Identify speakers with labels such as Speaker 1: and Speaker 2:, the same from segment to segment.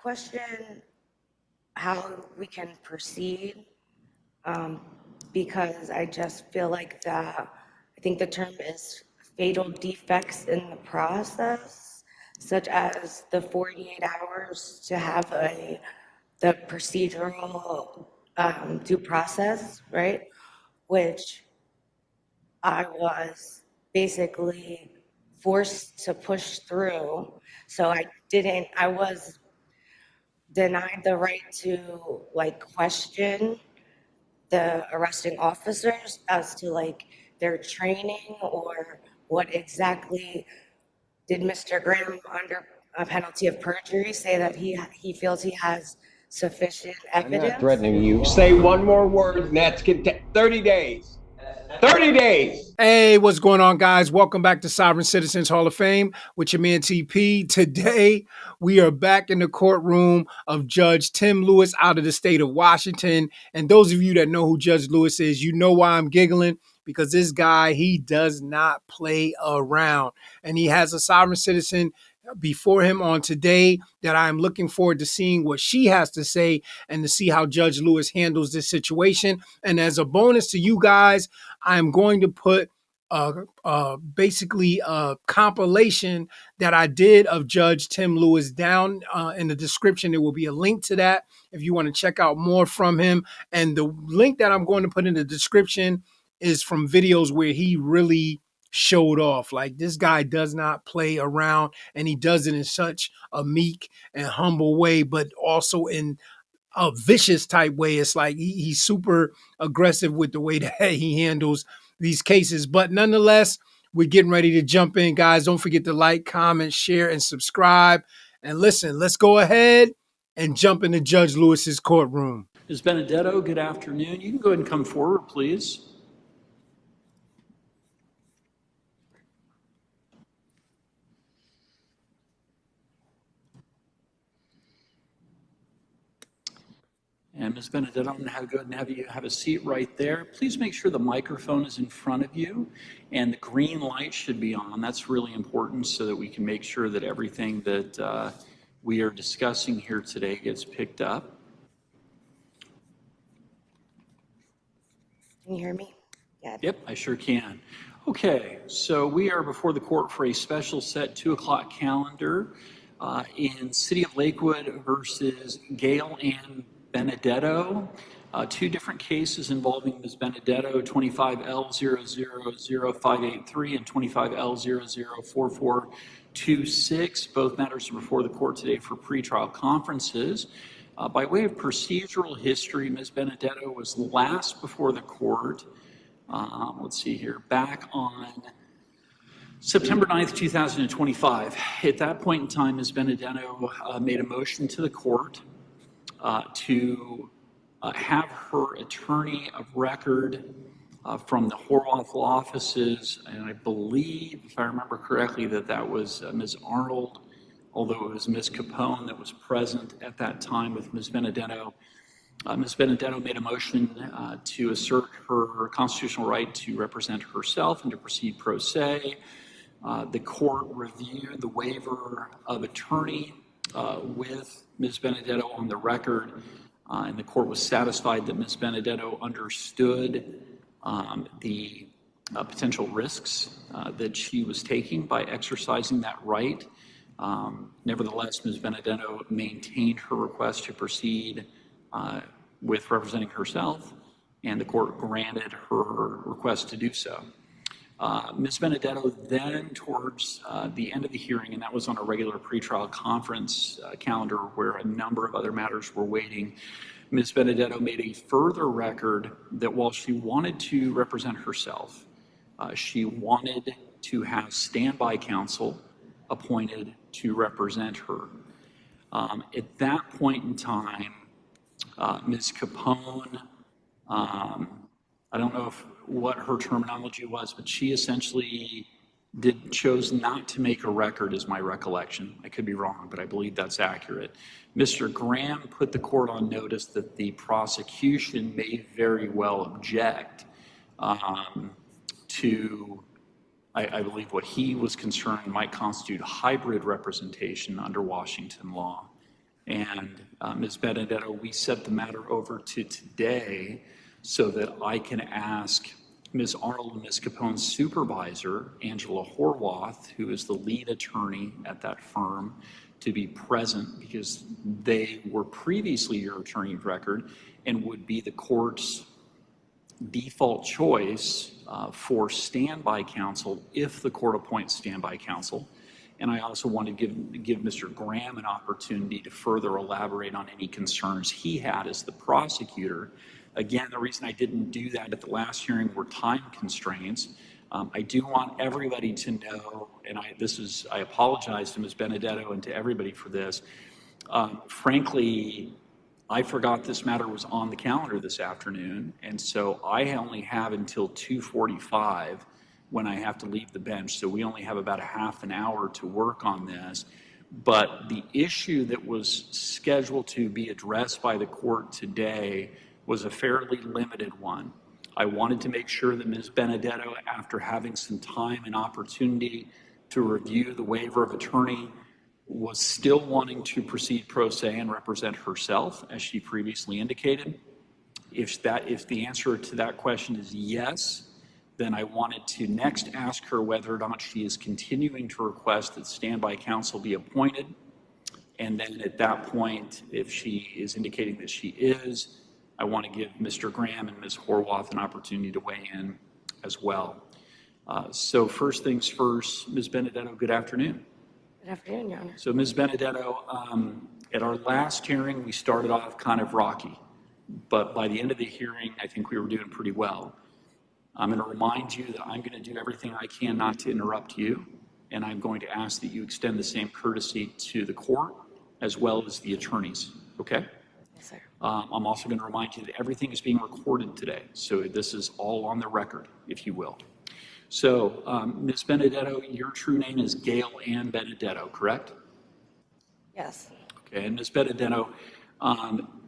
Speaker 1: question how we can proceed, because I just feel like I think the term is fatal defects in the process, such as the 48 hours to have the procedural due process, right? Which I was basically forced to push through. So I was denied the right to question the arresting officers as to their training or what exactly did Mr. Graham, under a penalty of perjury, say that he feels he has sufficient evidence.
Speaker 2: I'm not threatening you. Say one more word and that's 30 days. 30 days.
Speaker 3: Hey, what's going on, guys? Welcome back to Sovereign Citizens Hall of Fame with your man TP. Today, we are back in the courtroom of Judge Tim Lewis out of the state of Washington. And those of you that know who Judge Lewis is, you know why I'm giggling, because this guy, he does not play around. And he has a sovereign citizen before him on today that I'm looking forward to seeing what she has to say and to see how Judge Lewis handles this situation. And as a bonus to you guys, I'm going to put basically a compilation that I did of Judge Tim Lewis down in the description. There will be a link to that if you want to check out more from him. And the link that I'm going to put in the description is from videos where he really showed off. Like, this guy does not play around, and he does it in such a meek and humble way, but also in a vicious type way. It's like he's super aggressive with the way that he handles these cases. But nonetheless, we're getting ready to jump in, guys. Don't forget to like, comment, share, and subscribe. And listen, let's go ahead and jump into Judge Lewis's courtroom.
Speaker 4: Ms. Benedetto, good afternoon. You can go ahead and come forward, please. And Ms. Benedetto, I'm going to go ahead and have you have a seat right there. Please make sure the microphone is in front of you and the green light should be on. That's really important so that we can make sure that everything that we are discussing here today gets picked up.
Speaker 1: Can you hear me? Yeah.
Speaker 4: Yep, I sure can. Okay, so we are before the court for a special set 2 o'clock calendar in City of Lakewood versus Gail Ann Benedetto. 2 different cases involving Ms. Benedetto, 25L000583 and 25L004426. Both matters are before the court today for pretrial conferences. By way of procedural history, Ms. Benedetto was last before the court, let's see here, back on September 9th, 2025. At that point in time, Ms. Benedetto made a motion to the court to have her attorney of record from the Horwath offices, and I believe, if I remember correctly, that was Ms. Arnold, although it was Ms. Capone that was present at that time with Ms. Benedetto. Ms. Benedetto made a motion to assert her constitutional right to represent herself and to proceed pro se. The court reviewed the waiver of attorney with Ms. Benedetto on the record, and the court was satisfied that Ms. Benedetto understood the potential risks that she was taking by exercising that right. Nevertheless, Ms. Benedetto maintained her request to proceed with representing herself, and the court granted her request to do so. Ms. Benedetto then, towards the end of the hearing, and that was on a regular pretrial conference calendar where a number of other matters were waiting, Ms. Benedetto made a further record that while she wanted to represent herself, she wanted to have standby counsel appointed to represent her. At that point in time, Ms. Capone, I don't know what her terminology was, but she essentially chose not to make a record, is my recollection. I could be wrong, but I believe that's accurate. Mr. Graham put the court on notice that the prosecution may very well object to, I believe, what he was concerned might constitute hybrid representation under Washington law. And Ms. Benedetto, we set the matter over to today so that I can ask Ms. Arnold and Ms. Capone's supervisor, Angela Horwath, who is the lead attorney at that firm, to be present because they were previously your attorney of record and would be the court's default choice for standby counsel if the court appoints standby counsel. And I also want to give Mr. Graham an opportunity to further elaborate on any concerns he had as the prosecutor. Again, the reason I didn't do that at the last hearing were time constraints. I do want everybody to know, and I apologize to Ms. Benedetto and to everybody for this. Frankly, I forgot this matter was on the calendar this afternoon, and so I only have until 2:45 when I have to leave the bench. So we only have about a half an hour to work on this. But the issue that was scheduled to be addressed by the court today was a fairly limited one. I wanted to make sure that Ms. Benedetto, after having some time and opportunity to review the waiver of attorney, was still wanting to proceed pro se and represent herself, as she previously indicated. If the answer to that question is yes, then I wanted to next ask her whether or not she is continuing to request that standby counsel be appointed. And then at that point, if she is indicating that she is, I want to give Mr. Graham and Ms. Horwath an opportunity to weigh in as well. So first things first, Ms. Benedetto, good afternoon.
Speaker 1: Good afternoon, Your Honor.
Speaker 4: So Ms. Benedetto, at our last hearing, we started off kind of rocky, but by the end of the hearing, I think we were doing pretty well. I'm going to remind you that I'm going to do everything I can not to interrupt you, and I'm going to ask that you extend the same courtesy to the court as well as the attorneys, okay?
Speaker 1: Yes, sir.
Speaker 4: I'm also going to remind you that everything is being recorded today, so this is all on the record, if you will. So, Ms. Benedetto, your true name is Gail Ann Benedetto, correct?
Speaker 1: Yes.
Speaker 4: Okay, and Ms. Benedetto,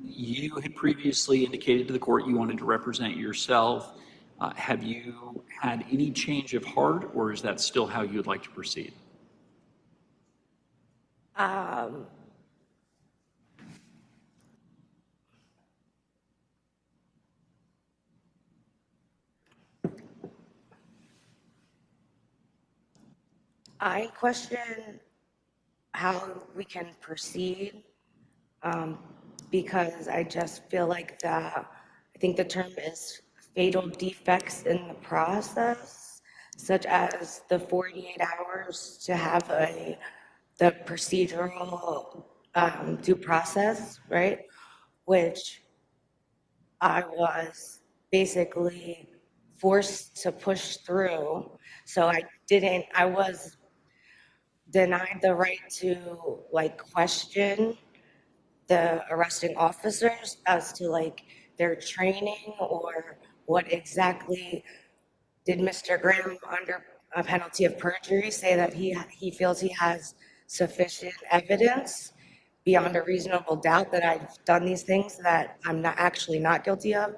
Speaker 4: you had previously indicated to the court you wanted to represent yourself. Have you had any change of heart, or is that still how you would like to proceed?
Speaker 1: I question how we can proceed because I just feel like I think the term is fatal defects in the process, such as the 48 hours to have the procedural due process, right? Which I was basically forced to push through. So I was denied the right to question the arresting officers as to their training or what exactly did Mr. Graham, under a penalty of perjury, say that he feels he has sufficient evidence beyond a reasonable doubt that I've done these things that I'm not guilty of.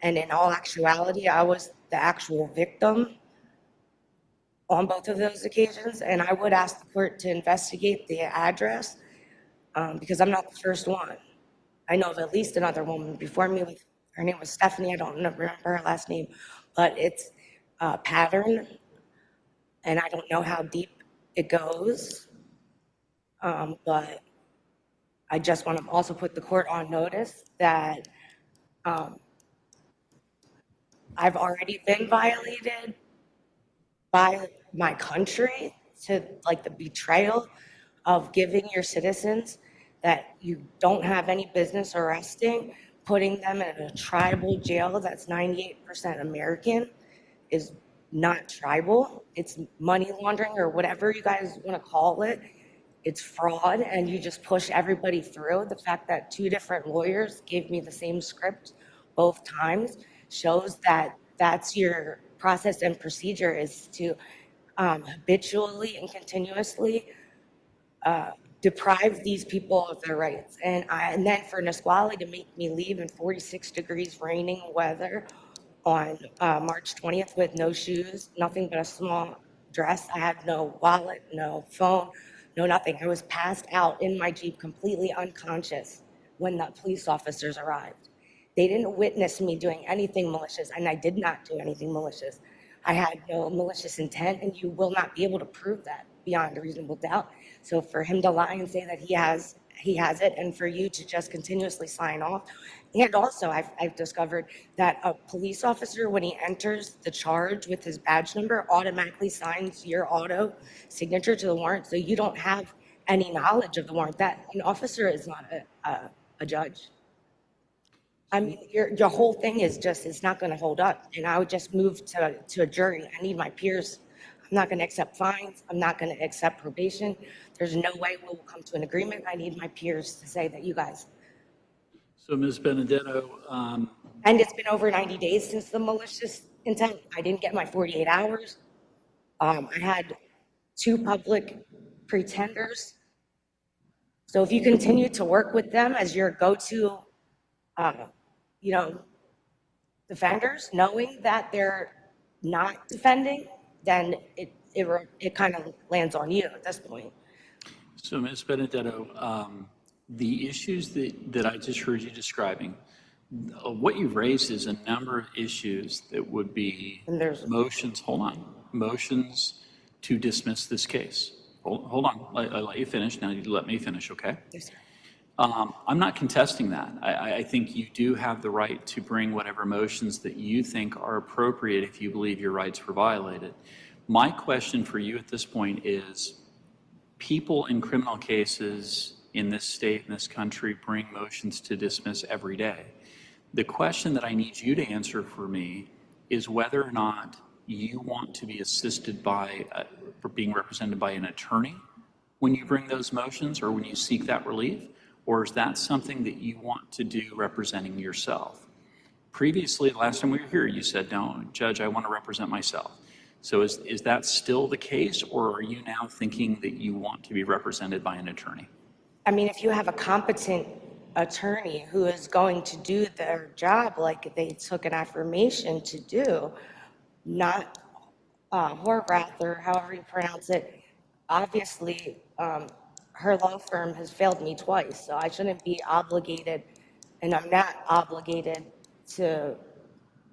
Speaker 1: And in all actuality, I was the actual victim on both of those occasions. And I would ask the court to investigate the address because I'm not the first one. I know of at least another woman before me. Her name was Stephanie. I don't remember her last name, but it's a pattern, and I don't know how deep it goes. But I just want to also put the court on notice that I've already been violated by my country to the betrayal of giving your citizens that you don't have any business arresting, putting them in a tribal jail that's 98% American is not tribal. It's money laundering or whatever you guys want to call it. It's fraud, and you just push everybody through. The fact that 2 different lawyers gave me the same script both times shows that that's your process and procedure, is to habitually and continuously deprive these people of their rights. And then for Nisqually to make me leave in 46 degrees raining weather on March 20th with no shoes, nothing but a small dress. I had no wallet, no phone, no nothing. I was passed out in my Jeep, completely unconscious when the police officers arrived. They didn't witness me doing anything malicious, and I did not do anything malicious. I had no malicious intent, and you will not be able to prove that beyond a reasonable doubt. So for him to lie and say that he has it, and for you to just continuously sign off. And also, I've discovered that a police officer, when he enters the charge with his badge number, automatically signs your auto signature to the warrant, so you don't have any knowledge of the warrant. That an officer is not a judge. I mean, your whole thing is just, it's not going to hold up. And I would just move to a jury. I need my peers. I'm not going to accept fines. I'm not going to accept probation. There's no way we'll come to an agreement. I need my peers to say that you guys.
Speaker 4: So Ms. Benedetto,
Speaker 1: And it's been over 90 days since the malicious intent. I didn't get my 48 hours. I had 2 public pretenders. So if you continue to work with them as your go-to, defenders, knowing that they're not defending, then it kind of lands on you at this point.
Speaker 4: so Ms. Benedetto, the issues that I just heard you describing, what you've raised is a number of issues that would be motions, motions to dismiss this case. Hold on, I let you finish, now you let me finish, okay?
Speaker 1: Yes, sir.
Speaker 4: I'm not contesting that. I think you do have the right to bring whatever motions that you think are appropriate if you believe your rights were violated. My question for you at this point is, people in criminal cases in this state, in this country, bring motions to dismiss every day. The question that I need you to answer for me is whether or not you want to be assisted by, for being represented by an attorney when you bring those motions or when you seek that relief, or is that something that you want to do representing yourself? Previously, last time we were here, you said, no, Judge, I want to represent myself. So is that still the case, or are you now thinking that you want to be represented by an attorney?
Speaker 1: I mean, if you have a competent attorney who is going to do their job like they took an affirmation to do, not Horvath or however you pronounce it, obviously her law firm has failed me twice, so I shouldn't be obligated, and I'm not obligated to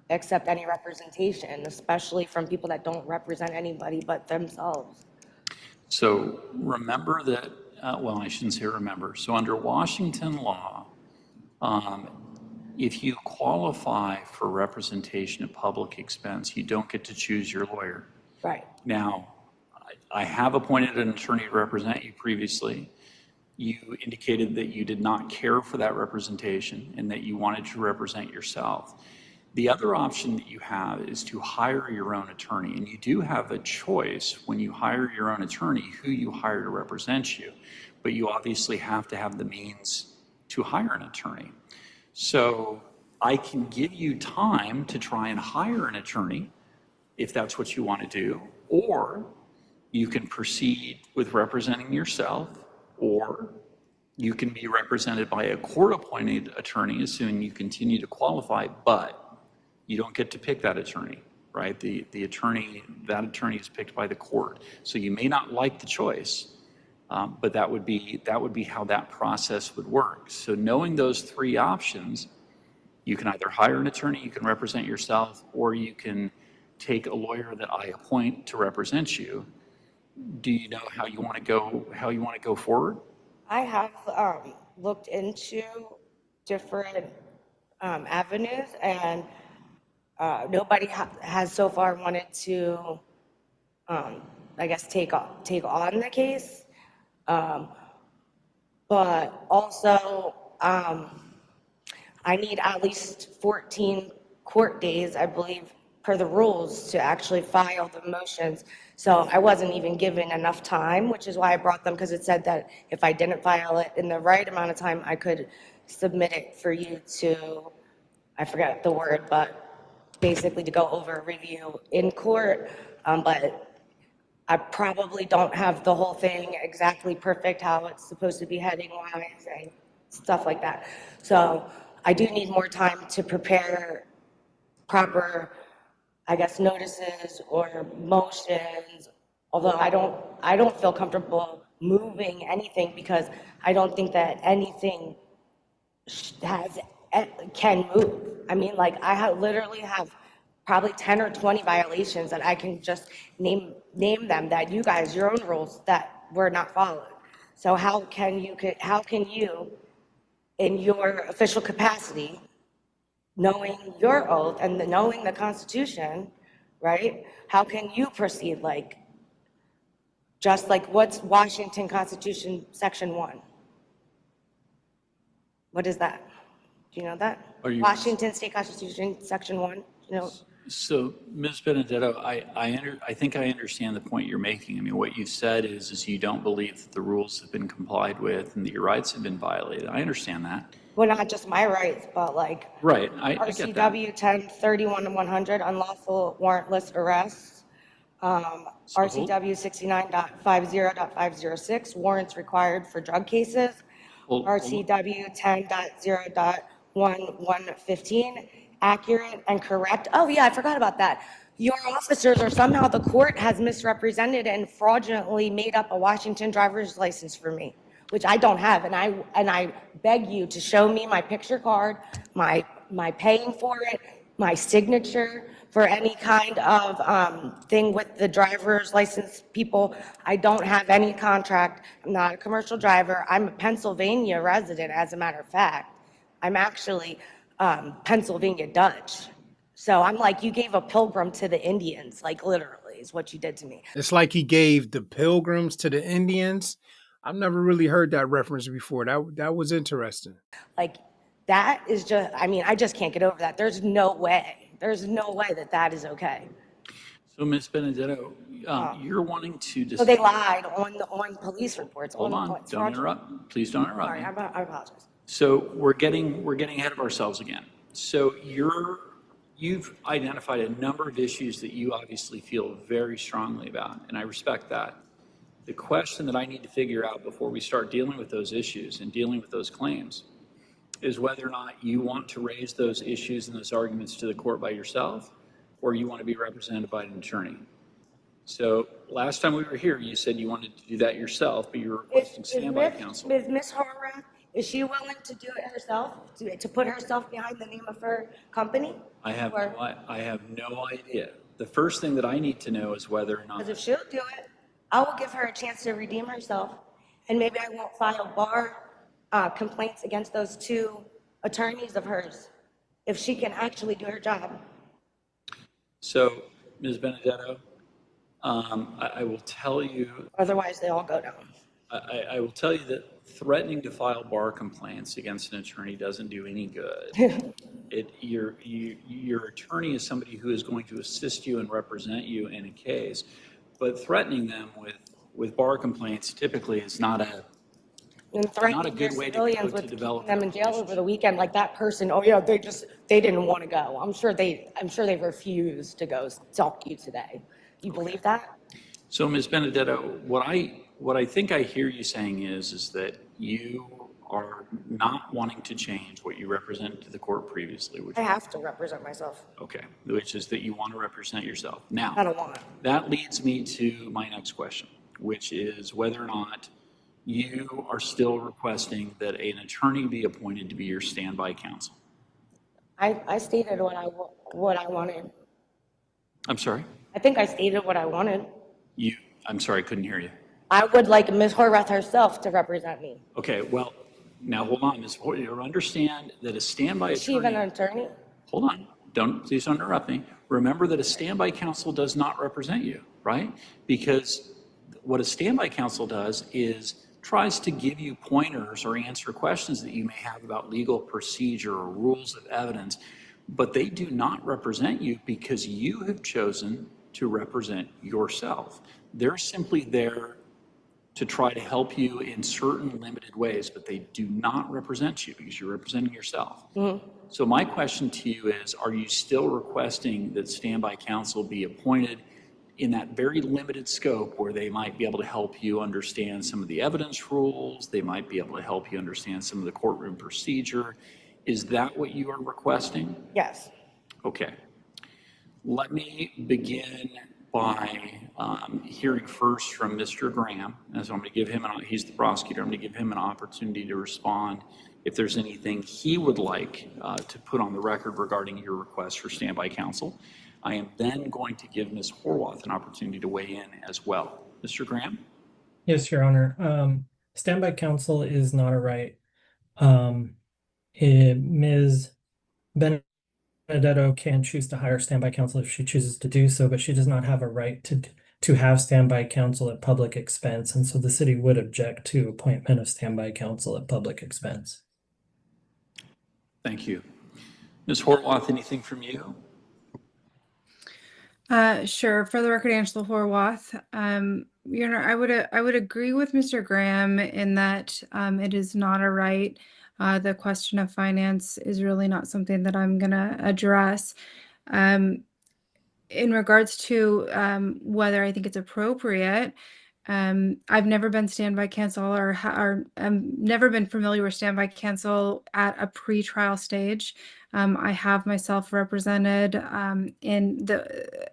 Speaker 1: accept any representation, especially from people that don't represent anybody but themselves.
Speaker 4: So remember that, well, I shouldn't say remember. So under Washington law, if you qualify for representation at public expense, you don't get to choose your lawyer.
Speaker 1: Right.
Speaker 4: Now, I have appointed an attorney to represent you previously. You indicated that you did not care for that representation and that you wanted to represent yourself. The other option that you have is to hire your own attorney, and you do have a choice when you hire your own attorney who you hire to represent you, but you obviously have to have the means to hire an attorney. So I can give you time to try and hire an attorney if that's what you want to do, or you can proceed with representing yourself, or you can be represented by a court-appointed attorney, assuming you continue to qualify, but you don't get to pick that attorney, right? That attorney is picked by the court. So you may not like the choice, but that would be how that process would work. So knowing those 3 options, you can either hire an attorney, you can represent yourself, or you can take a lawyer that I appoint to represent you. Do you know how you want to go forward?
Speaker 1: I have looked into different avenues, and nobody has so far wanted to, I guess, take on the case. But also, I need at least 14 court days, I believe, per the rules to actually file the motions. So I wasn't even given enough time, which is why I brought them, because it said that if I didn't file it in the right amount of time, I could submit it for you to, I forget the word, but basically to go over a review in court. But I probably don't have the whole thing exactly perfect, how it's supposed to be heading-wise and stuff like that. So I do need more time to prepare proper, I guess, notices or motions, although I don't feel comfortable moving anything because I don't think that anything has can move. I mean, like literally have probably 10 or 20 violations that I can just name them that you guys, your own rules that were not followed. So how can you in your official capacity, knowing your oath and knowing the Constitution, right? How can you proceed like just like what's Washington Constitution Section 1? What is that? Do you know that? Washington State Constitution Section 1, you know?
Speaker 4: So, Ms. Benedetto, I think I understand the point you're making. I mean, what you said is you don't believe that the rules have been complied with and that your rights have been violated. I understand that.
Speaker 1: Well, not just my rights, but like
Speaker 4: Right, I get that.
Speaker 1: RCW 1031-100, unlawful warrantless arrests. RCW 69.50.506, warrants required for drug cases. RCW 10.0.1115, accurate and correct. Oh yeah, I forgot about that. Your officers or somehow the court has misrepresented and fraudulently made up a Washington driver's license for me, which I don't have, and I beg you to show me my picture card, my paying for it, my signature for any kind of thing with the driver's license people. I don't have any contract. I'm not a commercial driver. I'm a Pennsylvania resident, as a matter of fact. I'm actually Pennsylvania Dutch. So I'm like, you gave a pilgrim to the Indians, like literally is what you did to me.
Speaker 3: It's like he gave the pilgrims to the Indians. I've never really heard that reference before. That was interesting.
Speaker 1: Like that is just, I mean, I just can't get over that. There's no way that that is okay.
Speaker 4: So, Ms. Benedetto, you're wanting to
Speaker 1: So they lied on police reports.
Speaker 4: Hold on, don't interrupt. Please don't interrupt
Speaker 1: Sorry,
Speaker 4: me.
Speaker 1: I apologize.
Speaker 4: So we're getting ahead of ourselves again. So you've identified a number of issues that you obviously feel very strongly about, and I respect that. The question that I need to figure out before we start dealing with those issues and dealing with those claims is whether or not you want to raise those issues and those arguments to the court by yourself, or you want to be represented by an attorney. So last time we were here, you said you wanted to do that yourself, but you were requesting standby counsel.
Speaker 1: Is Ms. Horvath, is she willing to do it herself, to put herself behind the name of her company?
Speaker 4: I have no idea. The first thing that I need to know is whether or not.
Speaker 1: Because if she'll do it, I will give her a chance to redeem herself, and maybe I won't file bar complaints against those two attorneys of hers, if she can actually do her job.
Speaker 4: So, Ms. Benedetto, I will tell you.
Speaker 1: Otherwise, they all go down.
Speaker 4: I will tell you that threatening to file bar complaints against an attorney doesn't do any good. Your attorney is somebody who is going to assist you and represent you in a case, but threatening them with bar complaints typically is not a good way to develop
Speaker 1: them in jail over the weekend. Like that person, oh yeah, they didn't want to go. I'm sure they refused to go talk to you today. You believe that?
Speaker 4: So, Ms. Benedetto, what I think I hear you saying is that you are not wanting to change what you represented to the court previously.
Speaker 1: I have to represent myself.
Speaker 4: Okay, which is that you want to represent yourself. Now,
Speaker 1: I don't want to.
Speaker 4: That leads me to my next question, which is whether or not you are still requesting that an attorney be appointed to be your standby counsel.
Speaker 1: I stated what I wanted.
Speaker 4: I'm sorry?
Speaker 1: I think I stated what I wanted.
Speaker 4: I'm sorry, I couldn't hear you.
Speaker 1: I would like Ms. Horvath herself to represent me.
Speaker 4: Okay, well, now hold on, Ms. Horvath. You understand that a standby attorney...
Speaker 1: Is she even an attorney?
Speaker 4: Hold on. Please don't interrupt me. Remember that a standby counsel does not represent you, right? Because what a standby counsel does is tries to give you pointers or answer questions that you may have about legal procedure or rules of evidence, but they do not represent you because you have chosen to represent yourself. They're simply there to try to help you in certain limited ways, but they do not represent you because you're representing yourself. Mm-hmm. So my question to you is, are you still requesting that standby counsel be appointed in that very limited scope where they might be able to help you understand some of the evidence rules, they might be able to help you understand some of the courtroom procedure? Is that what you are requesting?
Speaker 1: Yes.
Speaker 4: Okay. Let me begin by hearing first from Mr. Graham. And so I'm going to give him, he's the prosecutor, I'm going to give him an opportunity to respond if there's anything he would like to put on the record regarding your request for standby counsel. I am then going to give Ms. Horwath an opportunity to weigh in as well. Mr. Graham?
Speaker 5: Yes, Your Honor. Standby counsel is not a right. Ms. Benedetto can choose to hire standby counsel if she chooses to do so, but she does not have a right to have standby counsel at public expense, and so the city would object to appointment of standby counsel at public expense.
Speaker 4: Thank you. Ms. Horwath, anything from you?
Speaker 6: Sure. For the record, Angela Horwath, Your Honor, I would agree with Mr. Graham in that it is not a right. The question of finance is really not something that I'm going to address. In regards to whether I think it's appropriate, I've never been standby counsel or never been familiar with standby counsel at a pre-trial stage. I have myself represented in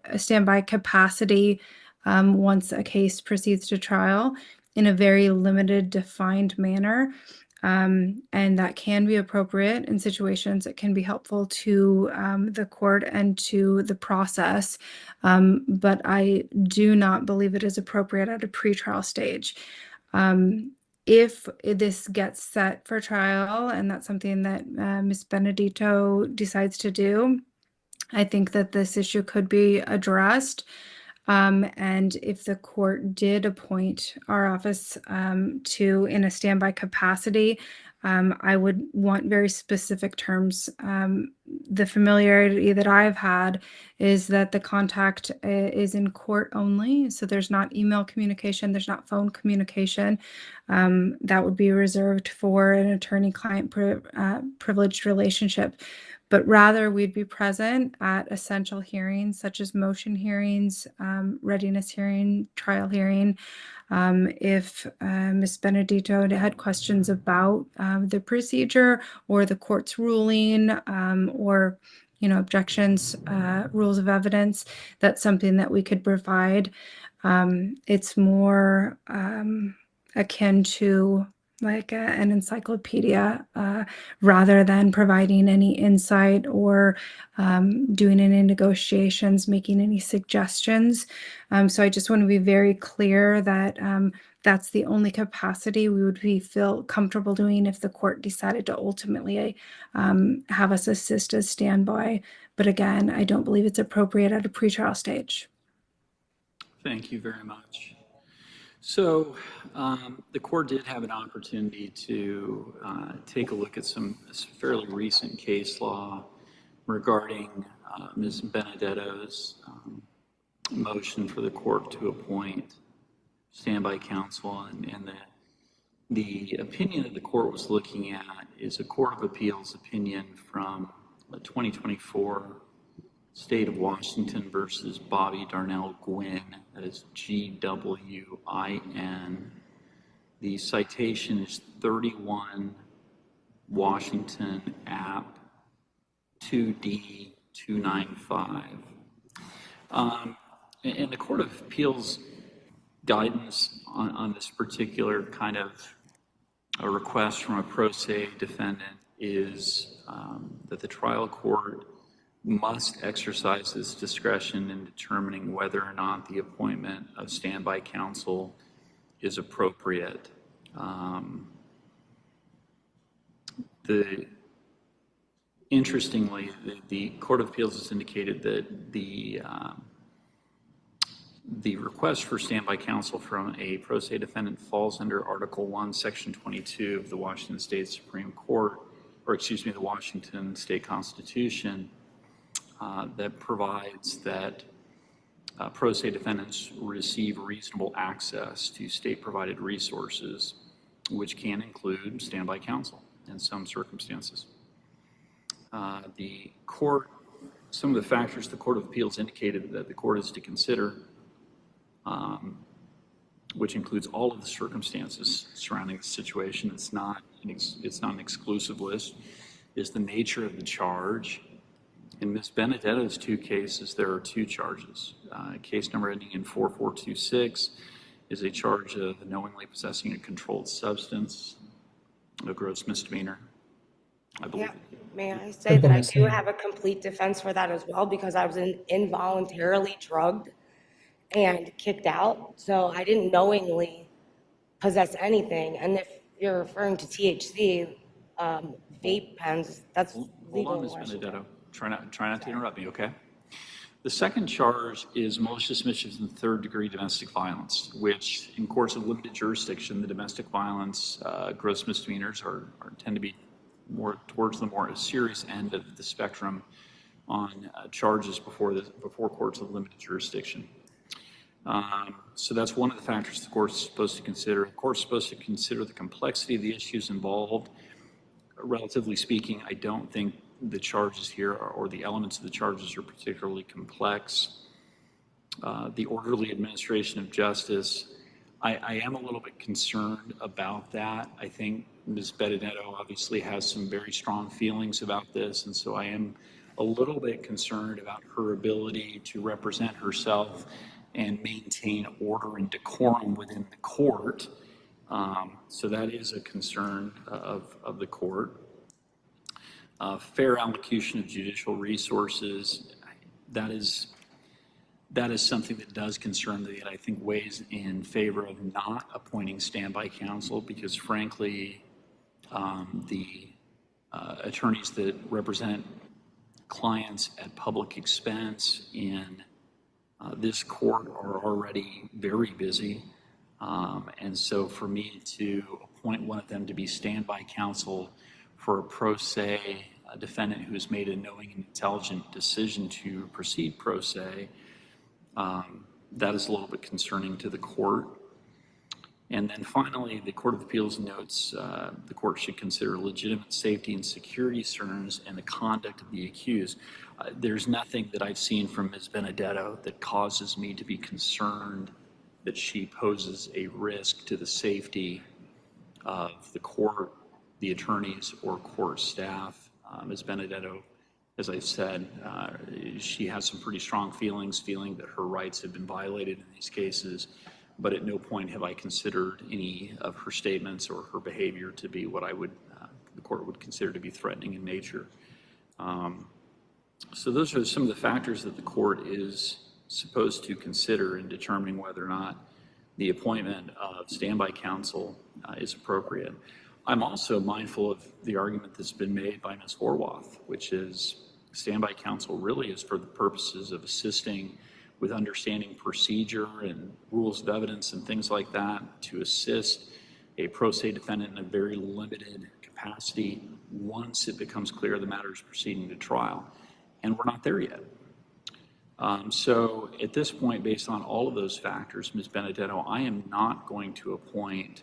Speaker 6: a standby capacity once a case proceeds to trial in a very limited, defined manner. And that can be appropriate in situations. It can be helpful to the court and to the process. But I do not believe it is appropriate at a pretrial stage. If this gets set for trial, and that's something that Ms. Benedetto decides to do, I think that this issue could be addressed. And if the court did appoint our office in a standby capacity, I would want very specific terms. The familiarity that I've had is that the contact is in court only. So there's not email communication, there's not phone communication. That would be reserved for an attorney-client privileged relationship. But rather we'd be present at essential hearings such as motion hearings, readiness hearing, trial hearing. If Ms. Benedetto had questions about the procedure or the court's ruling or objections, rules of evidence, that's something that we could provide. It's more akin to like an encyclopedia rather than providing any insight or doing any negotiations, making any suggestions. So I just want to be very clear that that's the only capacity we would feel comfortable doing if the court decided to ultimately have us assist as standby. But again, I don't believe it's appropriate at a pretrial stage.
Speaker 4: Thank you very much. So the court did have an opportunity to take a look at some fairly recent case law regarding Ms. Benedetto's motion for the court to appoint standby counsel, and the opinion that the court was looking at is a Court of Appeals opinion from 2024, State of Washington versus Bobby Darnell Gwynn, that is Gwin. The citation is 31 Washington App 2D 295. And the Court of Appeals guidance on this particular kind of a request from a pro se defendant is that the trial court must exercise its discretion in determining whether or not the appointment of standby counsel is appropriate. Interestingly, the Court of Appeals has indicated that the request for standby counsel from a pro se defendant falls under Article 1, Section 22 of the Washington State Supreme Court, the Washington State Constitution, that provides that pro se defendants receive reasonable access to state-provided resources, which can include standby counsel in some circumstances. Some of the factors the Court of Appeals indicated that the court is to consider, which includes all of the circumstances surrounding the situation. It's not an exclusive list, is the nature of the charge, In Ms. Benedetto's two cases, there are two charges. Case number ending in 4426 is a charge of knowingly possessing a controlled substance, a gross misdemeanor, I believe.
Speaker 1: Yeah, may I say
Speaker 5: Simple
Speaker 1: that I do
Speaker 5: misdemeanor.
Speaker 1: have a complete defense for that as well, because I was involuntarily drugged and kicked out, so I didn't knowingly possess anything. And if you're referring to THC, vape pens, that's
Speaker 4: Hold
Speaker 1: legal
Speaker 4: on,
Speaker 1: in
Speaker 4: Ms.
Speaker 1: Washington.
Speaker 4: Benedetto. Try not to interrupt me, okay? The second charge is malicious mischief in third-degree domestic violence, which in courts of limited jurisdiction, the domestic violence gross misdemeanors tend to be more towards the more serious end of the spectrum on charges before courts of limited jurisdiction. So that's one of the factors the court's supposed to consider. The court's supposed to consider the complexity of the issues involved. Relatively speaking, I don't think the charges here or the elements of the charges are particularly complex. The orderly administration of justice, I am a little bit concerned about that. I think Ms. Benedetto obviously has some very strong feelings about this, and so I am a little bit concerned about her ability to represent herself and maintain order and decorum within the court. So that is a concern of the court. Fair allocation of judicial resources, that is something that does concern me, and I think weighs in favor of not appointing standby counsel, because frankly, the attorneys that represent clients at public expense in this court are already very busy. And so for me to appoint one of them to be standby counsel for a pro se defendant who has made a knowing and intelligent decision to proceed pro se, that is a little bit concerning to the court. And then finally, the Court of Appeals notes the court should consider legitimate safety and security concerns and the conduct of the accused. There's nothing that I've seen from Ms. Benedetto that causes me to be concerned that she poses a risk to the safety of the court, the attorneys, or court staff. Ms. Benedetto, as I said, she has some pretty strong feeling that her rights have been violated in these cases, but at no point have I considered any of her statements or her behavior to be what the court would consider to be threatening in nature. So those are some of the factors that the court is supposed to consider in determining whether or not the appointment of standby counsel is appropriate. I'm also mindful of the argument that's been made by Ms. Horwath, which is standby counsel really is for the purposes of assisting with understanding procedure and rules of evidence and things like that, to assist a pro se defendant in a very limited capacity once it becomes clear the matter is proceeding to trial. And we're not there yet. So at this point, based on all of those factors, Ms. Benedetto, I am not going to appoint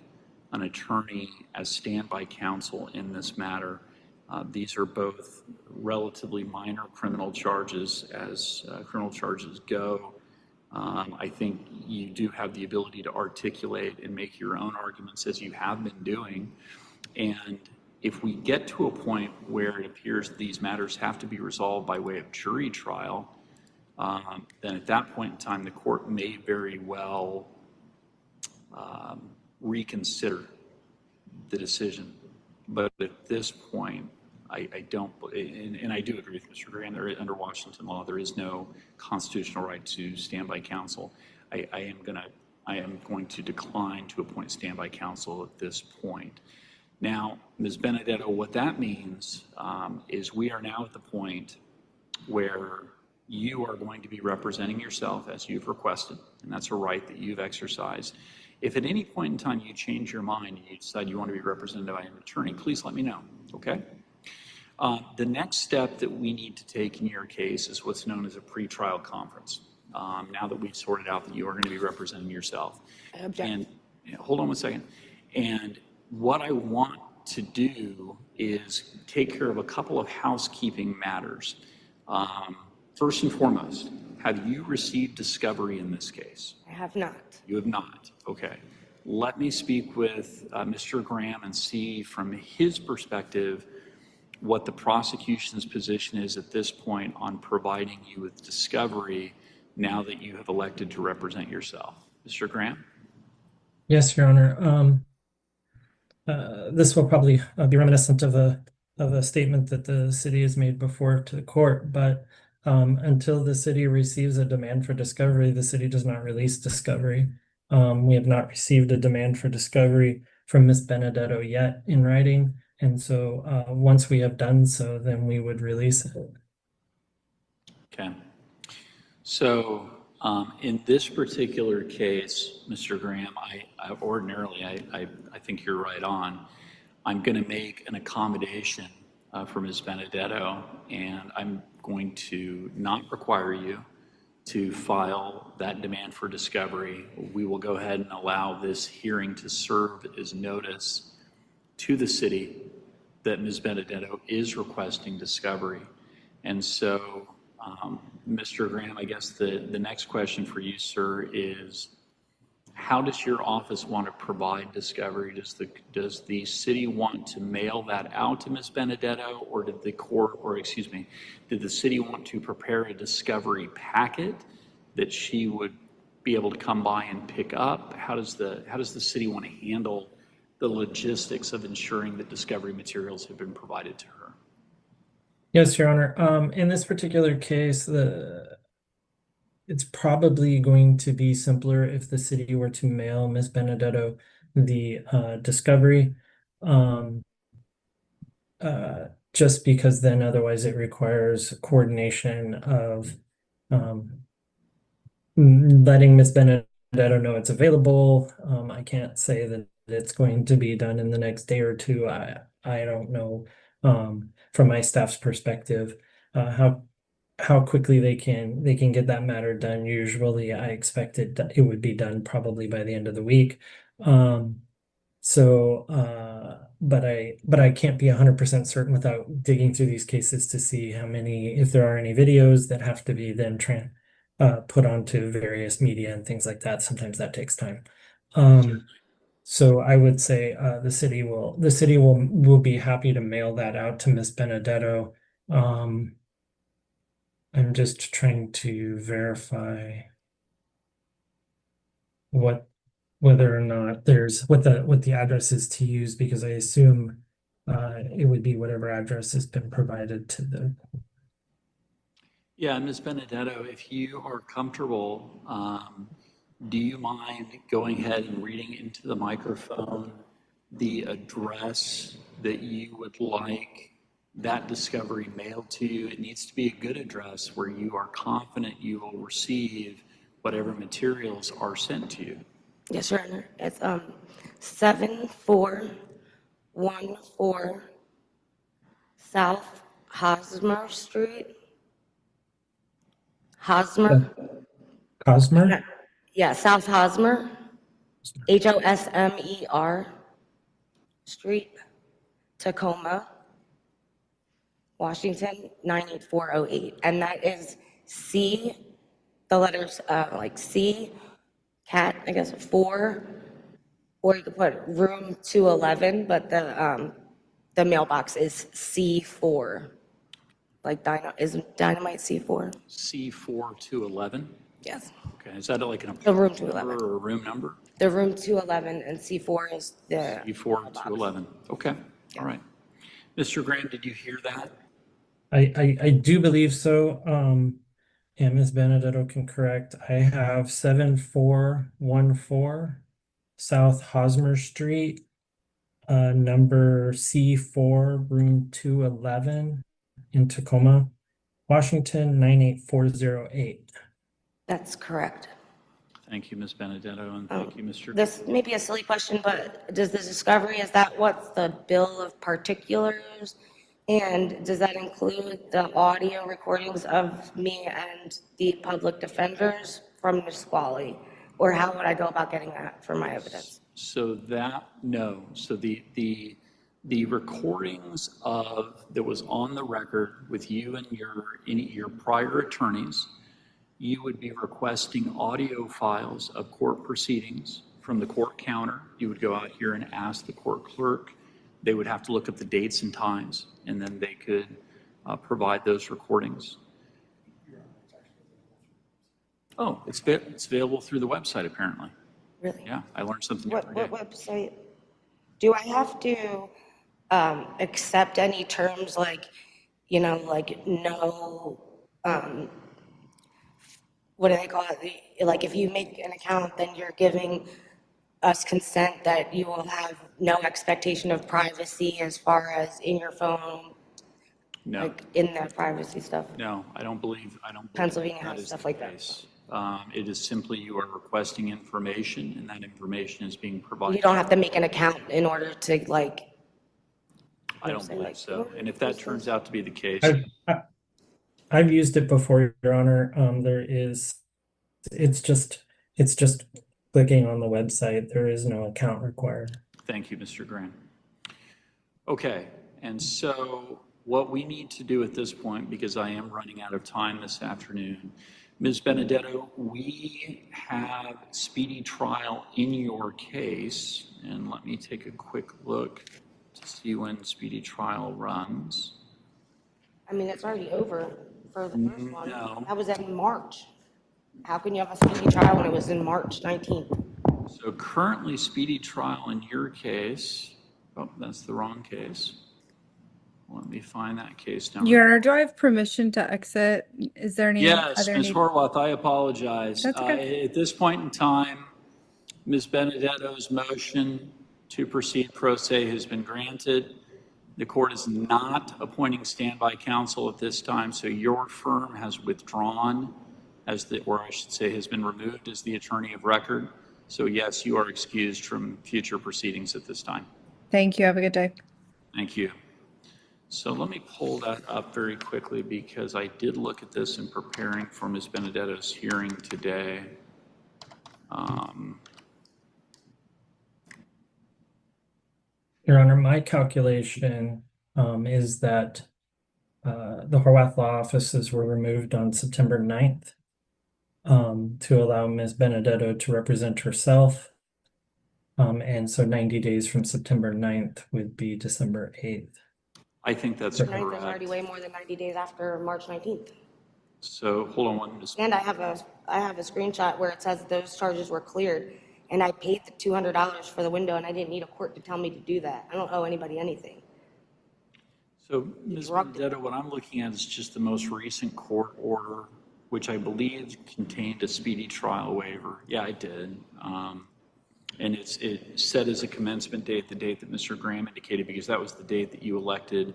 Speaker 4: an attorney as standby counsel in this matter. These are both relatively minor criminal charges as criminal charges go. I think you do have the ability to articulate and make your own arguments as you have been doing. And if we get to a point where it appears these matters have to be resolved by way of jury trial, then at that point in time, the court may very well reconsider the decision. But at this point, I don't, and I do agree with Mr. Graham, under Washington law, there is no constitutional right to standby counsel. I am going to decline to appoint standby counsel at this point. Now, Ms. Benedetto, what that means is we are now at the point where you are going to be representing yourself as you've requested, and that's a right that you've exercised. If at any point in time you change your mind and you decide you want to be represented by an attorney, please let me know, okay? The next step that we need to take in your case is what's known as a pretrial conference. Now that we've sorted out that you are going to be representing yourself. And hold on one second. And what I want to do is take care of a couple of housekeeping matters. First and foremost, have you received discovery in this case?
Speaker 1: I have not.
Speaker 4: You have not. Okay. Let me speak with Mr. Graham and see from his perspective what the prosecution's position is at this point on providing you with discovery now that you have elected to represent yourself. Mr. Graham?
Speaker 5: Yes, Your Honor. This will probably be reminiscent of a statement that the city has made before to the court, but until the city receives a demand for discovery, the city does not release discovery. We have not received a demand for discovery from Ms. Benedetto yet in writing, and so once we have done so, then we would release it.
Speaker 4: Okay. So in this particular case, Mr. Graham, I ordinarily, I think you're right on. I'm going to make an accommodation for Ms. Benedetto, and I'm going to not require you to file that demand for discovery. We will go ahead and allow this hearing to serve as notice to the city that Ms. Benedetto is requesting discovery. And so, Mr. Graham, I guess the next question for you, sir, is how does your office want to provide discovery? Does the city want to mail that out to Ms. Benedetto, or did the court, or excuse me, did the city want to prepare a discovery packet that she would be able to come by and pick up? How does the city want to handle the logistics of ensuring that discovery materials have been provided to her?
Speaker 5: Yes, Your Honor. In this particular case, it's probably going to be simpler if the city were to mail Ms. Benedetto the discovery, just because then otherwise it requires coordination of letting Ms. Benedetto know it's available. I can't say that it's going to be done in the next day or two. I don't know from my staff's perspective how quickly they can get that matter done. Usually I expected it would be done probably by the end of the week. But I can't be 100% certain without digging through these cases to see if there are any videos that have to be then put onto various media and things like that. Sometimes that takes time. So I would say the city will be happy to mail that out to Ms. Benedetto. I'm just trying to verify whether or not there's what the address is to use, because I assume it would be whatever address has been provided to the.
Speaker 4: Yeah, Ms. Benedetto, if you are comfortable, do you mind going ahead and reading into the microphone the address that you would like that discovery mailed to you? It needs to be a good address where you are confident you will receive whatever materials are sent to you.
Speaker 1: Yes, Your Honor. It's 7414 South Hosmer Street. Hosmer?
Speaker 5: Cosmer?
Speaker 1: Yeah, South Hosmer. Hosmer Street, Tacoma, Washington, 98408. And that is C, the letters like C, cat, I guess 4, or you could put room 211, but the mailbox is C4. Like isn't dynamite C4?
Speaker 4: C4 to 11?
Speaker 1: Yes.
Speaker 4: Okay, is that like an
Speaker 1: The room 211.
Speaker 4: or a room number?
Speaker 1: The room 211 and C4 is the
Speaker 4: C4
Speaker 1: mailbox.
Speaker 4: to 11. Okay, all right. Mr. Graham, did you hear that?
Speaker 5: I do believe so. And Ms. Benedetto can correct. I have 7414 South Hosmer Street, number C4, room 211 in Tacoma, Washington, 98408.
Speaker 1: That's correct.
Speaker 4: Thank you, Ms. Benedetto, and thank you, Mr.
Speaker 1: This may be a silly question, but does the discovery, is that what's the bill of particulars? And does that include the audio recordings of me and the public defenders from Nisqually? Or how would I go about getting that for my evidence?
Speaker 4: So no. So the recordings that was on the record with you and your prior attorneys, you would be requesting audio files of court proceedings from the court counter. You would go out here and ask the court clerk They would have to look up the dates and times, and then they could provide those recordings. Oh, it's available through the website, apparently.
Speaker 1: Really?
Speaker 4: Yeah, I learned something new every
Speaker 1: What
Speaker 4: day.
Speaker 1: website? Do I have to accept any terms like, like no, what do they call it? Like if you make an account, then you're giving us consent that you will have no expectation of privacy as far as in your phone,
Speaker 4: No,
Speaker 1: like in the privacy stuff.
Speaker 4: no, I don't believe
Speaker 1: Pennsylvania
Speaker 4: that
Speaker 1: has
Speaker 4: is
Speaker 1: stuff
Speaker 4: the
Speaker 1: like that.
Speaker 4: case. It is simply you are requesting information, and that information is being provided.
Speaker 1: You don't have to make an account in order to like.
Speaker 4: I don't
Speaker 1: say,
Speaker 4: believe
Speaker 1: like,
Speaker 4: so. And if that turns out to be the case,
Speaker 5: I've used it before, Your Honor. It's just clicking on the website. There is no account required.
Speaker 4: thank you, Mr. Graham. Okay, and so what we need to do at this point, because I am running out of time this afternoon, Ms. Benedetto, we have speedy trial in your case, and let me take a quick look to see when speedy trial runs.
Speaker 1: I mean, it's already over for the first one.
Speaker 4: No.
Speaker 1: That was in March. How can you have a speedy trial when it was in March 19th?
Speaker 4: So currently, speedy trial in your case, oh, that's the wrong case. Let me find that case number.
Speaker 6: Your Honor, do I have permission to exit? Is there any
Speaker 4: Yes,
Speaker 6: other
Speaker 4: Ms.
Speaker 6: need?
Speaker 4: Horwath, I apologize.
Speaker 6: That's okay.
Speaker 4: At this point in time, Ms. Benedetto's motion to proceed pro se has been granted. The court is not appointing standby counsel at this time, so your firm has withdrawn or I should say has been removed as the attorney of record. So yes, you are excused from future proceedings at this time.
Speaker 6: Thank you. Have a good day.
Speaker 4: Thank you. So let me pull that up very quickly because I did look at this in preparing for Ms. Benedetto's hearing today.
Speaker 5: Your Honor, my calculation is that the Horwath Law offices were removed on September 9th to allow Ms. Benedetto to represent herself. And so 90 days from September 9th would be December 8th.
Speaker 4: I think that's
Speaker 1: Ninth is already
Speaker 4: correct.
Speaker 1: way more than 90 days after March 19th.
Speaker 4: So hold on one minute.
Speaker 1: And I have a screenshot where it says those charges were cleared, and I paid the $200 for the window, and I didn't need a court to tell me to do that. I don't owe anybody anything.
Speaker 4: So Ms. Benedetto, what I'm looking at is just the most recent court order, which I believe contained a speedy trial waiver. Yeah, I did. And it set as a commencement date, the date that Mr. Graham indicated, because that was the date that you elected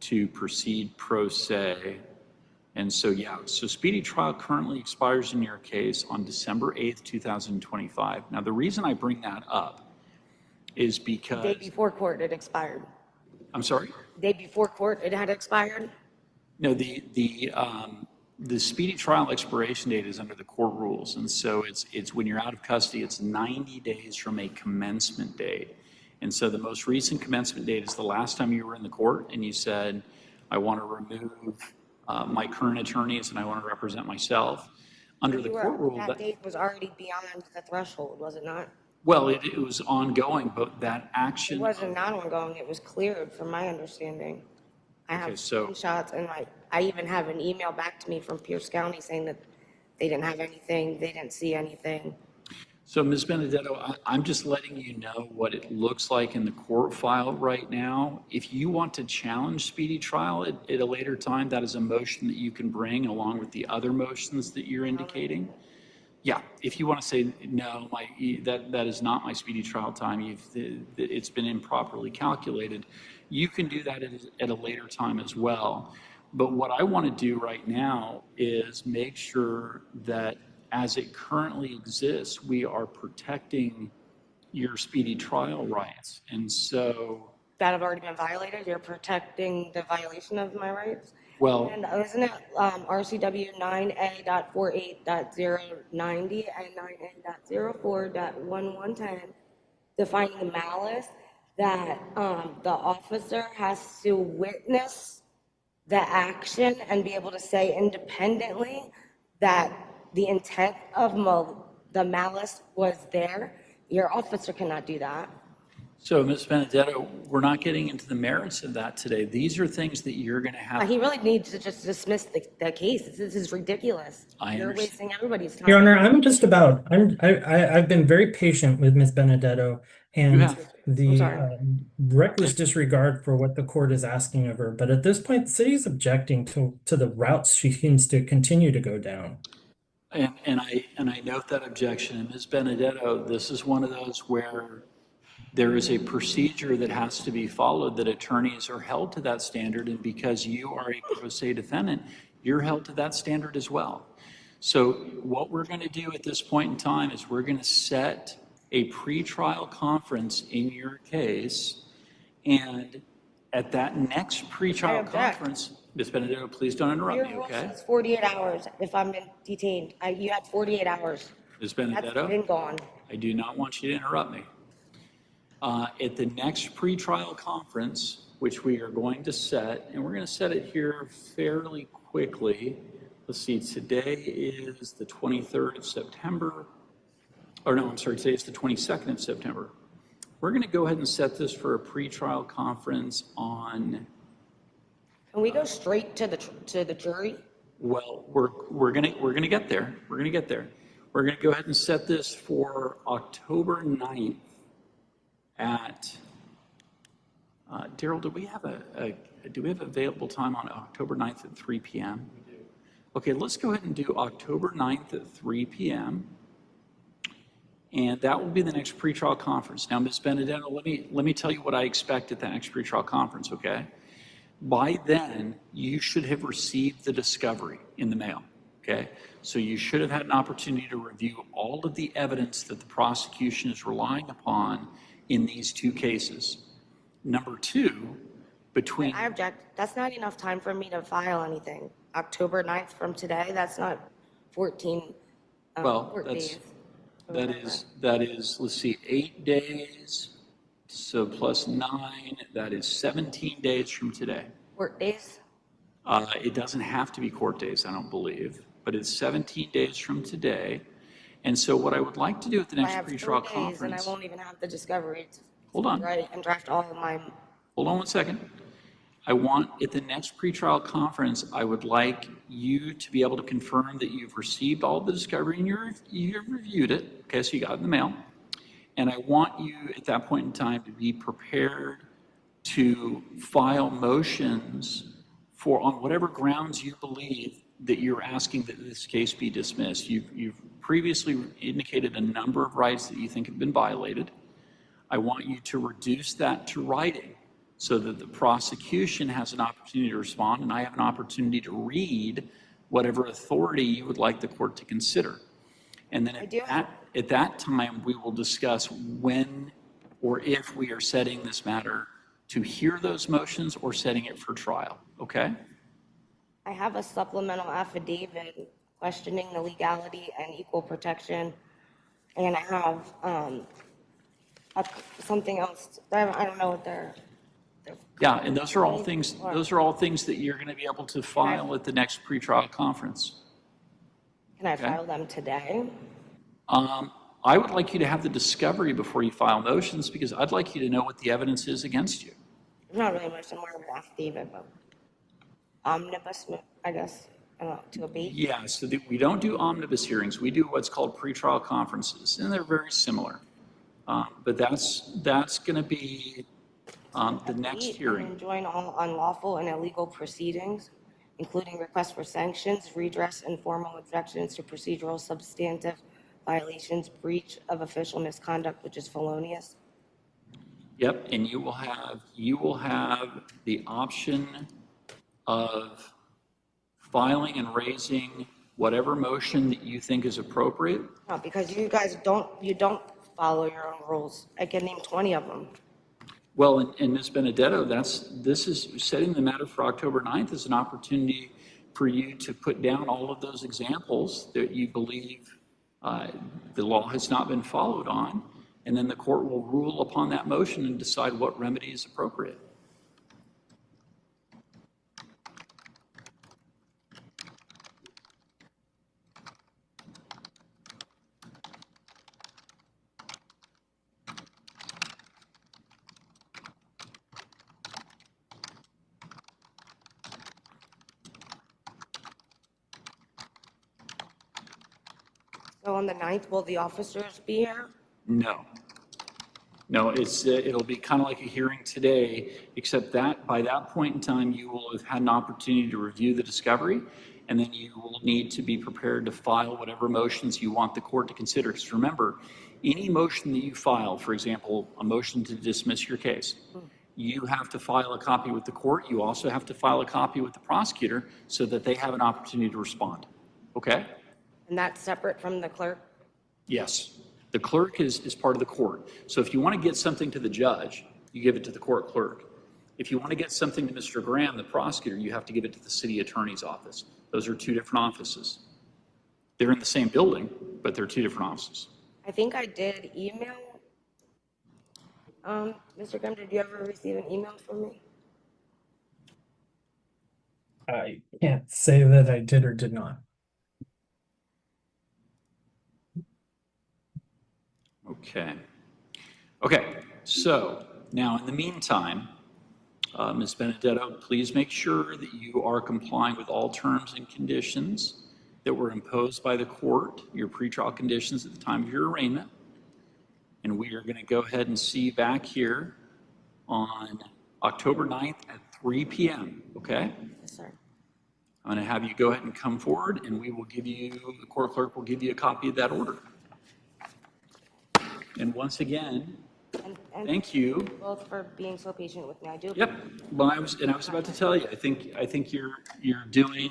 Speaker 4: to proceed pro se. And so, yeah, so speedy trial currently expires in your case on December 8th, 2025. Now, the reason I bring that up is because...
Speaker 1: The day before court, it expired.
Speaker 4: I'm sorry?
Speaker 1: The day before court, it had expired?
Speaker 4: No, the speedy trial expiration date is under the court rules. And so it's when you're out of custody, it's 90 days from a commencement date. And so the most recent commencement date is the last time you were in the court and you said, I want to remove my current attorneys and I want to represent myself. Under the court rule,
Speaker 1: that date was already beyond the threshold, was it not?
Speaker 4: well, it was ongoing, but that action.
Speaker 1: It wasn't not ongoing, it was cleared from my understanding. I have screenshots and I even have an email back to me from Pierce County saying that they didn't have anything, they didn't see anything.
Speaker 4: So Ms. Benedetto, I'm just letting you know what it looks like in the court file right now. If you want to challenge speedy trial at a later time, that is a motion that you can bring along with the other motions that you're indicating. Yeah, if you want to say, no, that is not my speedy trial time, it's been improperly calculated, you can do that at a later time as well. But what I want to do right now is make sure that as it currently exists, we are protecting your speedy trial rights. And so...
Speaker 1: That have already been violated? You're protecting the violation of my rights?
Speaker 4: Well...
Speaker 1: And isn't it RCW 9A.48.090 and 9A.04.1110 defining the malice that the officer has to witness the action and be able to say independently that the intent of the malice was there? Your officer cannot do that.
Speaker 4: So, Ms. Benedetto, we're not getting into the merits of that today. These are things that you're going to have.
Speaker 1: He really needs to just dismiss the case. This is ridiculous.
Speaker 4: I
Speaker 1: You're
Speaker 4: understand.
Speaker 1: wasting everybody's time.
Speaker 5: Your Honor, I've been very patient with Ms. Benedetto,
Speaker 4: You
Speaker 5: and
Speaker 4: have.
Speaker 5: the
Speaker 1: sorry.
Speaker 5: reckless disregard for what the court is asking of her. But at this point, the city is objecting to the routes she seems to continue to go down.
Speaker 4: And I note that objection. And Ms. Benedetto, this is one of those where there is a procedure that has to be followed, that attorneys are held to that standard. And because you are a pro se defendant, you're held to that standard as well. So what we're going to do at this point in time is we're going to set a pretrial conference in your case. And at that next pretrial
Speaker 1: object.
Speaker 4: conference, Ms. Benedetto, please don't interrupt
Speaker 1: Your
Speaker 4: me,
Speaker 1: rule
Speaker 4: okay?
Speaker 1: says 48 hours if I'm detained. You had 48 hours.
Speaker 4: Ms.
Speaker 1: That's
Speaker 4: Benedetto,
Speaker 1: been gone.
Speaker 4: I do not want you to interrupt me. At the next pretrial conference, which we are going to set, and we're going to set it here fairly quickly. Let's see, today is the 23rd of September. Or no, I'm sorry, today is the 22nd of September. We're going to go ahead and set this for a pretrial conference on,
Speaker 1: Can we go straight to the jury?
Speaker 4: well, we're gonna get there. We're gonna get there. We're gonna go ahead and set this for October 9th at, Daryl, do we have available time on October 9th at 3 p.m.? We do. Okay, let's go ahead and do October 9th at 3 p.m. And that will be the next pretrial conference. Now, Ms. Benedetto, let me tell you what I expect at the next pretrial conference, okay? By then, you should have received the discovery in the mail, okay? So you should have had an opportunity to review all of the evidence that the prosecution is relying upon in these two cases. Number two, between...
Speaker 1: I object. That's not enough time for me to file anything. October 9th from today, that's not 14
Speaker 4: Well,
Speaker 1: court days.
Speaker 4: that is, let's see, 8 days, so plus 9, that is 17 days from today.
Speaker 1: Court days?
Speaker 4: It doesn't have to be court days, I don't believe, but it's 17 days from today. And so what I would like to do at the
Speaker 1: I
Speaker 4: next
Speaker 1: have 3
Speaker 4: pretrial
Speaker 1: days
Speaker 4: conference...
Speaker 1: and I won't even have the discovery to
Speaker 4: Hold on.
Speaker 1: write and draft all of my...
Speaker 4: Hold on one second. I want, at the next pretrial conference, I would like you to be able to confirm that you've received all the discovery and you've reviewed it, okay, so you got it in the mail. And I want you, at that point in time, to be prepared to file motions for, on whatever grounds you believe that you're asking that this case be dismissed. You've previously indicated a number of rights that you think have been violated. I want you to reduce that to writing so that the prosecution has an opportunity to respond and I have an opportunity to read whatever authority you would like the court to consider. And then at that time, we will discuss when or if we are setting this matter to hear those motions or setting it for trial, okay?
Speaker 1: I have a supplemental affidavit questioning the legality and equal protection. And I have something else. I don't know what they're...
Speaker 4: Yeah, and those are all things that you're going to be able to file at the next pretrial conference.
Speaker 1: Can I file them today?
Speaker 4: I would like you to have the discovery before you file motions because I'd like you to know what the evidence is against you.
Speaker 1: There's not really much more of an affidavit, but omnibus, I guess, to abate.
Speaker 4: Yeah, so we don't do omnibus hearings. We do what's called pretrial conferences, and they're very similar. But that's going to be the next hearing.
Speaker 1: And enjoin all unlawful and illegal proceedings, including requests for sanctions, redress, and formal objections to procedural substantive violations, breach of official misconduct, which is felonious.
Speaker 4: Yep, and you will have the option of filing and raising whatever motion that you think is appropriate.
Speaker 1: No, because you guys don't follow your own rules. I can name 20 of them.
Speaker 4: Well, and Ms. Benedetto, this is setting the matter for October 9th as an opportunity for you to put down all of those examples that you believe the law has not been followed on, and then the court will rule upon that motion and decide what remedy is appropriate.
Speaker 1: So on the 9th, will the officers be here?
Speaker 4: No. No, it'll be kind of like a hearing today, except that by that point in time, you will have had an opportunity to review the discovery, and then you will need to be prepared to file whatever motions you want the court to consider. Because remember, any motion that you file, for example, a motion to dismiss your case, you have to file a copy with the court. You also have to file a copy with the prosecutor so that they have an opportunity to respond. Okay?
Speaker 1: And that's separate from the clerk?
Speaker 4: Yes. The clerk is part of the court. So if you want to get something to the judge, you give it to the court clerk. If you want to get something to Mr. Graham, the prosecutor, you have to give it to the city attorney's office. Those are two different offices. They're in the same building, but they're two different offices.
Speaker 1: I think I did email. Mr. Graham, did you ever receive an email from me?
Speaker 5: I can't say that I did or did not.
Speaker 4: Okay. Okay, so now in the meantime, Ms. Benedetto, please make sure that you are complying with all terms and conditions that were imposed by the court, your pretrial conditions at the time of your arraignment. And we are going to go ahead and see you back here on October 9th at 3 p.m., okay?
Speaker 1: Yes, sir.
Speaker 4: I'm going to have you go ahead and come forward, and we will give you, the court clerk will give you a copy of that order. And once again,
Speaker 1: And
Speaker 4: thank you.
Speaker 1: both for being so patient with me. I do.
Speaker 4: Yep. Well, I was about to tell you, I think you're doing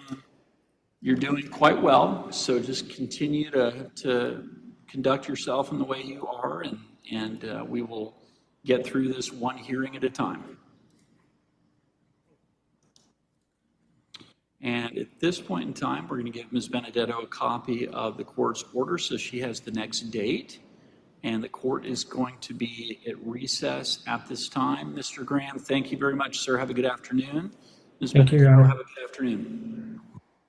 Speaker 4: quite well. So just continue to conduct yourself in the way you are, and we will get through this one hearing at a time. And at this point in time, we're going to give Ms. Benedetto a copy of the court's order so she has the next date. And the court is going to be at recess at this time. Mr. Graham, thank you very much, sir. Have a good afternoon. Ms.
Speaker 5: Thank you, Your
Speaker 4: Benedetto,
Speaker 5: Honor.
Speaker 4: have a good afternoon.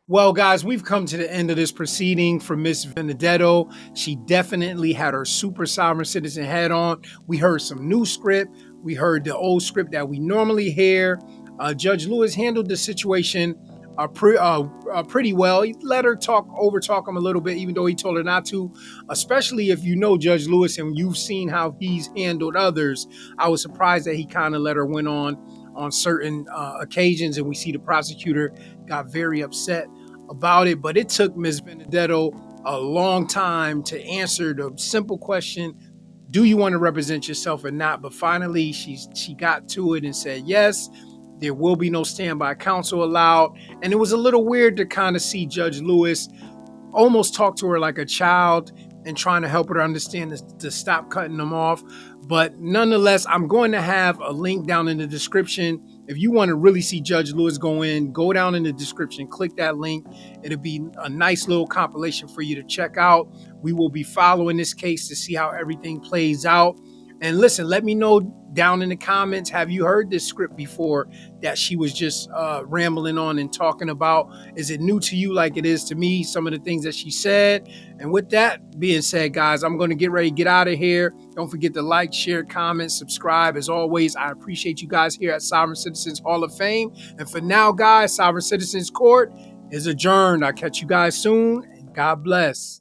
Speaker 3: Well, guys, we've come to the end of this proceeding for Miss Benedetto. She definitely had her super sovereign citizen hat on. We heard some new script. We heard the old script that we normally hear. Judge Lewis handled the situation pretty well. He let her overtalk him a little bit, even though he told her not to. Especially if you know Judge Lewis and you've seen how he's handled others. I was surprised that he kind of let her win on certain occasions, and we see the prosecutor got very upset about it. But it took Ms. Benedetto a long time to answer the simple question, do you want to represent yourself or not? But finally, she got to it and said yes. There will be no standby counsel allowed. And it was a little weird to kind of see Judge Lewis almost talk to her like a child and trying to help her understand to stop cutting them off. But nonetheless, I'm going to have a link down in the description. If you want to really see Judge Lewis go in, go down in the description, click that link. It'll be a nice little compilation for you to check out. We will be following this case to see how everything plays out. And listen, let me know down in the comments, have you heard this script before that she was just rambling on and talking about? Is it new to you like it is to me, some of the things that she said? And with that being said, guys, I'm going to get ready to get out of here. Don't forget to like, share, comment, subscribe. As always, I appreciate you guys here at Sovereign Citizens Hall of Fame. And for now, guys, Sovereign Citizens Court is adjourned. I'll catch you guys soon, and God bless.